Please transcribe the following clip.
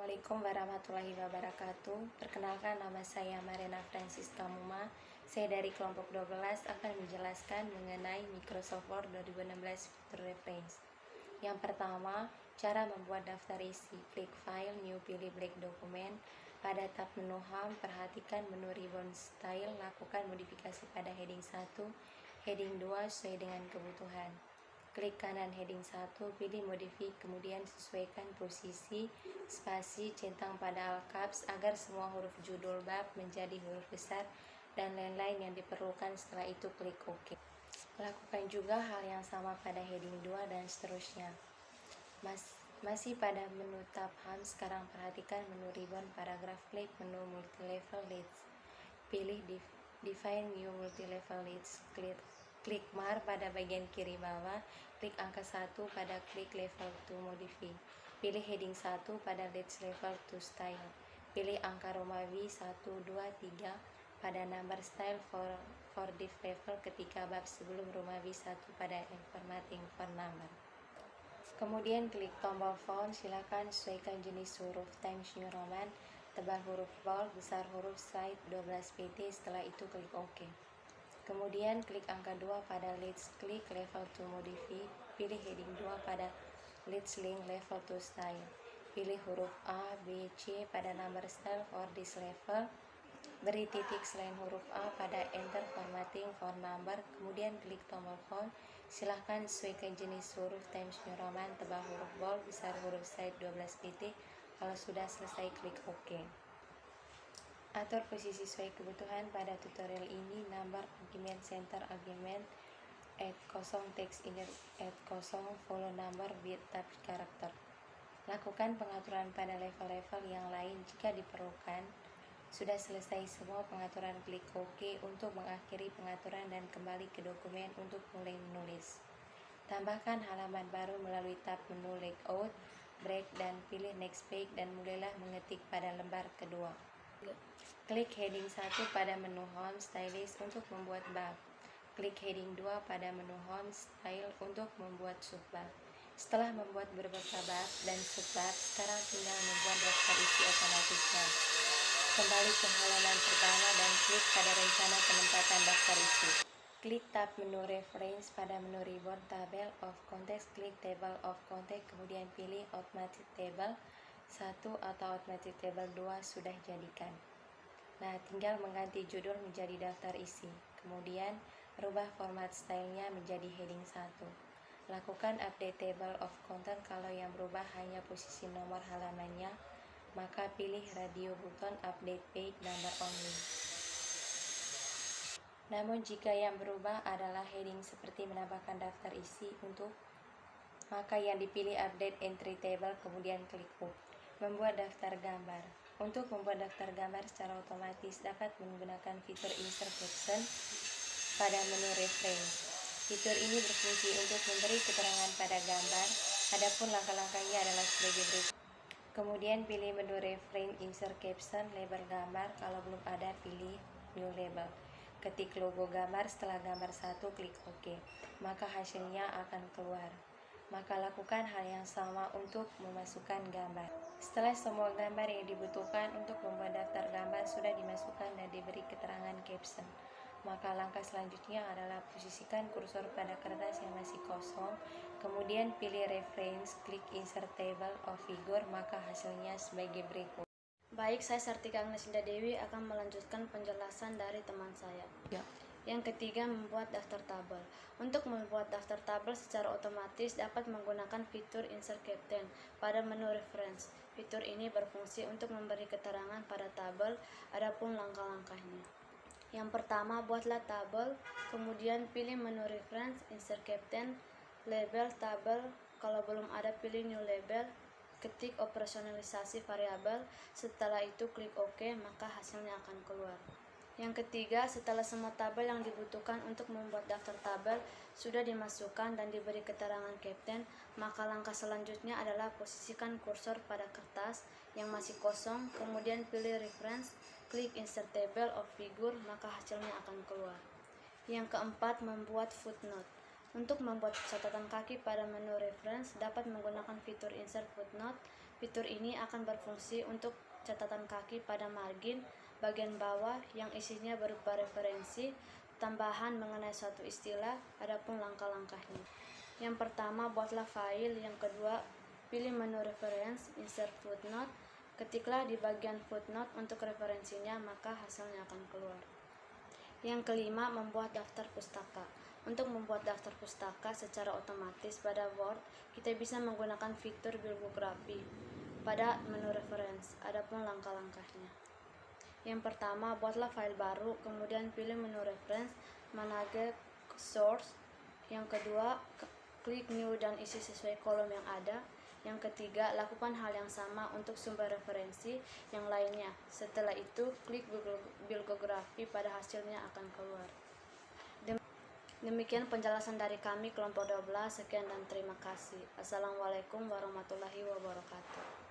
Assalamualaikum warahmatullahi wabarakatuh. Perkenalkan, nama saya Marina Francisca Muma. Saya dari kelompok 12 akan menjelaskan mengenai Microsoft Word 2016 fitur reference. Yang pertama, cara membuat daftar isi. Klik File, New, pilih Blank Dokumen. Pada tab menu Home, perhatikan menu Ribbon Style, lakukan modifikasi pada heading 1, heading 2 sesuai dengan kebutuhan. Klik kanan heading 1, pilih modify, kemudian sesuaikan posisi, spasi, centang pada all caps agar semua huruf judul bab menjadi huruf besar dan lain-lain yang diperlukan. Setelah itu klik OK. Lakukan juga hal yang sama pada heading 2 dan seterusnya. Masih pada menu tab Home, sekarang perhatikan menu ribbon paragraf, klik menu multi-level list. Pilih Define New Multi-Level List. Klik More pada bagian kiri bawah, klik angka 1 pada klik level to modify. Pilih heading 1 pada list level to style. Pilih angka Romawi 1, 2, 3 pada number style for div level ketika bab sebelum Romawi 1 pada formatting font number. Kemudian klik tombol font, silakan sesuaikan jenis huruf Times New Roman, tebal huruf bold, besar huruf slide 12 pt. Setelah itu klik OK. Kemudian klik angka 2 pada Let's klik level to modify, pilih heading 2 pada Let's link level to style. Pilih huruf A, B, C pada number style for this level. Beri titik selain huruf A pada enter formatting font number. Kemudian klik tombol font. Silahkan sesuaikan jenis huruf Times New Roman, tebal huruf bold, besar huruf slide 12 pt. Kalau sudah selesai klik OK. Atur posisi sesuai kebutuhan. Pada tutorial ini, number, argument, center, argument, add 0, text inner, add 0, follow number, with tab karakter. Lakukan pengaturan pada level-level yang lain jika diperlukan. Sudah selesai semua pengaturan, klik OK untuk mengakhiri pengaturan dan kembali ke dokumen untuk mulai menulis. Tambahkan halaman baru melalui tab menu Layout, Break, dan pilih Next Page dan mulailah mengetik pada lembar kedua. Klik heading 1 pada menu Home Stylist untuk membuat bab. Klik heading 2 pada menu Home Style untuk membuat subbab. Setelah membuat beberapa bab dan subbab, sekarang tinggal membuat daftar isi otomatisnya. Kembali ke halaman pertama dan klik pada rencana penempatan daftar isi. Klik tab menu Reference pada menu ribbon Table of Contents, klik Table of Contents, kemudian pilih Automatic Table 1 atau Automatic Table 2 sudah jadikan. Nah, tinggal mengganti judul menjadi daftar isi. Kemudian, rubah format stylenya menjadi heading 1. Lakukan update table of content kalau yang berubah hanya posisi nomor halamannya, maka pilih radio button update page number only. Namun, jika yang berubah adalah heading seperti menambahkan daftar isi maka yang dipilih update entry table, kemudian klik OK. Membuat daftar gambar. Untuk membuat daftar gambar secara otomatis dapat menggunakan fitur Insert Caption pada menu Reference. Fitur ini berfungsi untuk memberi keterangan pada gambar. Adapun langkah-langkahnya adalah sebagai berikut. Kemudian pilih menu Reference, Insert Caption, label gambar. Kalau belum ada, pilih New Label. Ketik logo gambar. Setelah gambar 1, klik OK. Maka hasilnya akan keluar. Maka lakukan hal yang sama untuk memasukkan gambar. Setelah semua gambar yang dibutuhkan untuk membuat daftar gambar sudah dimasukkan dan diberi keterangan caption, maka langkah selanjutnya adalah posisikan kursor pada kertas yang masih kosong, kemudian pilih reference, klik insert table of figure, maka hasilnya sebagai berikut. Baik, saya Sartika Agnesinda Dewi akan melanjutkan penjelasan dari teman saya. Yang ketiga, membuat daftar tabel. Untuk membuat daftar tabel secara otomatis dapat menggunakan fitur Insert Caption pada menu Reference. Fitur ini berfungsi untuk memberi keterangan pada tabel, adapun langkah-langkahnya. Yang pertama, buatlah tabel, kemudian pilih menu Reference, Insert Caption, Label tabel. Kalau belum ada, pilih New Label, ketik operasionalisasi variabel. Setelah itu klik OK, maka hasilnya akan keluar. Yang ketiga, setelah semua tabel yang dibutuhkan untuk membuat daftar tabel sudah dimasukkan dan diberi keterangan caption, maka langkah selanjutnya adalah posisikan kursor pada kertas yang masih kosong, kemudian pilih reference, klik insert table of figure, maka hasilnya akan keluar. Yang keempat, membuat footnote. Untuk membuat catatan kaki pada menu reference dapat menggunakan fitur insert footnote. Fitur ini akan berfungsi untuk catatan kaki pada margin bagian bawah yang isinya berupa referensi, tambahan mengenai suatu istilah, adapun langkah-langkahnya. Yang pertama, buatlah file. Yang kedua, pilih menu reference, insert footnote, ketiklah di bagian footnote untuk referensinya, maka hasilnya akan keluar. Yang kelima, membuat daftar pustaka. Untuk membuat daftar pustaka secara otomatis pada Word, kita bisa menggunakan fitur bibliografi pada menu reference, adapun langkah-langkahnya. Yang pertama, buatlah file baru, kemudian pilih menu reference, manage source. Yang kedua, klik new dan isi sesuai kolom yang ada. Yang ketiga, lakukan hal yang sama untuk sumber referensi yang lainnya. Setelah itu, klik bibliografi, pada hasilnya akan keluar. Demikian penjelasan dari kami kelompok 12. Sekian dan terima kasih. Assalamualaikum warahmatullahi wabarakatuh.